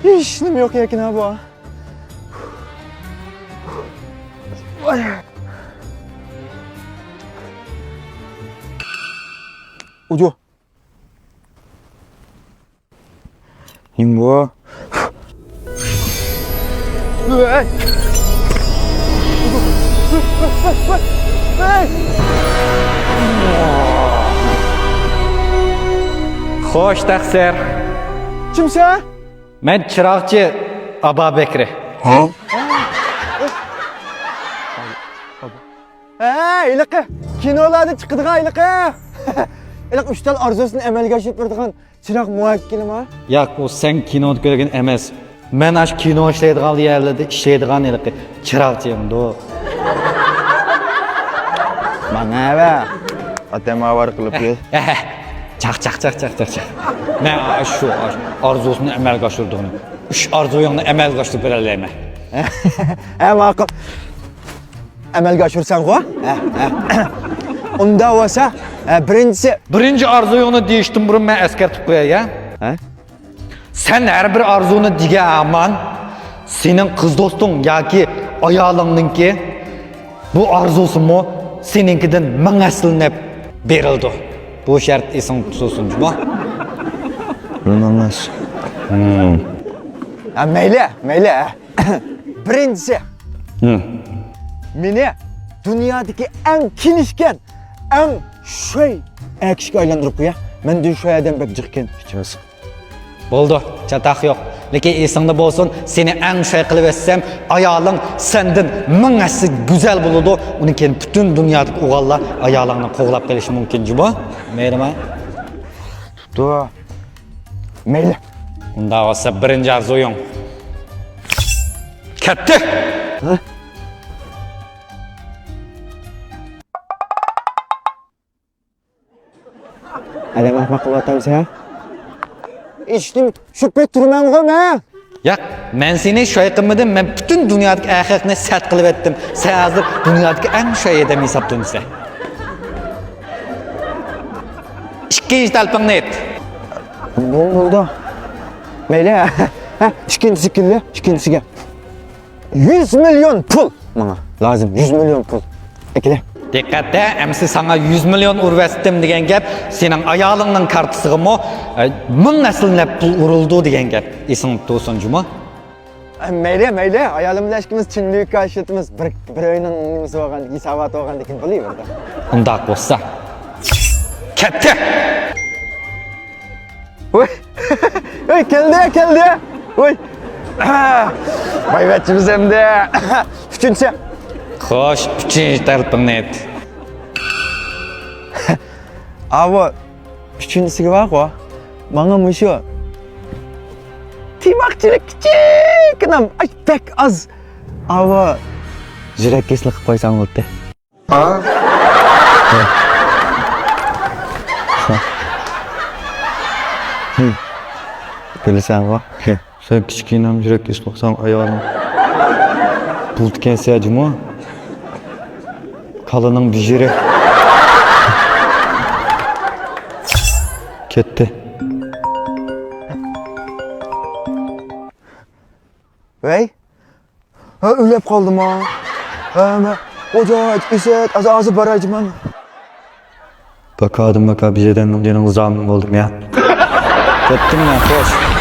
Hiç nima yok ekan ha bu. Ucu. Nima bu? Hey! Hey! Xo'sh, taqsir. Kimsan? Men chiroqchi Ababekri. Ha? Hey, iliqi. Kinolarda chiqadigan iliqi. Iliq uchtal orzusini amalga oshiradigan chiroq muvakkilimi? Yo'q, u sen kinoni ko'rgan emas. Men ash kino ishlaydigan yerlarda ishlaydigan iliqi chiroqchimdi. Mana va atamavar qilib kel. Chaq. Men shu orzusini amalga oshirdim. Uch orzuyingni amalga oshirib beralayman. Ha, ma'qul. Amalga oshirsan-ku? Unda bo'lsa, birinchi orzuyingni deyishdan burun men eskartib qo'yay, ha? Sen her bir arzunu digaman, senin kız dostun yoki ayolingninki bu arzusu mu seninkidan ming aslinab berildi. Bu shart esing tutulsin, bu. Bilmamas. Mayli. Birinchisi. Meni dunyodagi eng kinishgan, eng sho'y akishga aylantirib qo'ya. Men dun sho'y odam bek jiqkan ichimiz. Bo'ldi, chataq yo'q. Lekin esingda bo'lsin, seni eng sho'y qilib etsam, ayoling sendan ming asli go'zal bo'ladi. Uni keyin butun dunyodagi o'g'illar ayolingni qo'g'lab qilishi mumkin, bu. Maylimi? Mayli. Unda bo'lsa birinchi arzuying. Ketdi. Adam ahmoq qilyapsan sen? Ishdim shubha turman-ku men. Yo'q, men seni sho'y qilmadim, men butun dunyodagi erkakni sat qilib etdim. Sen hozir dunyodagi eng sho'y odam hisoblansan. Ikkinchi talpingni et. Bo'ldi. Mayli. Ikkinchisiga 100 milyon pul menga lozim, 100 milyon pul. Ekle. Diqqatda, emsi sana 100 milyon urvestim degan gap, sening ayolingning kartasiga ming aslinlab pul urildi degan gap. Esing tutsin, juma? Mayli. Ayolim bilan ikkimiz chinlik qarshitimiz. Bir o'yinning nimasi bo'lgandiki, hisobot bo'lgandiki bilaverdi. Undaq bo'lsa. Ketdi. Voy. Voy, keldi. Voy. Bayvatchimiz hamda. Uchinchi. Xo'sh, uchinchi talpingni et. Avo, uchinchisiga bor-ku. Menga mushu timoqchilik kichikkinam, pek az. Avo, yurak keslik qilib qo'ysam bo'ldi. Bilasan-ku. Sen kichkinam yurak keslik qilsang ayoling buldu kensiyajimi? Kalının bir jiri. Ketdi. Vay. Ha, o'lib qoldim ha. O'joq, isat, azozi barajman. Bakadım bir yerden dening zamin oldum ya. Ketdim ya, xo'sh.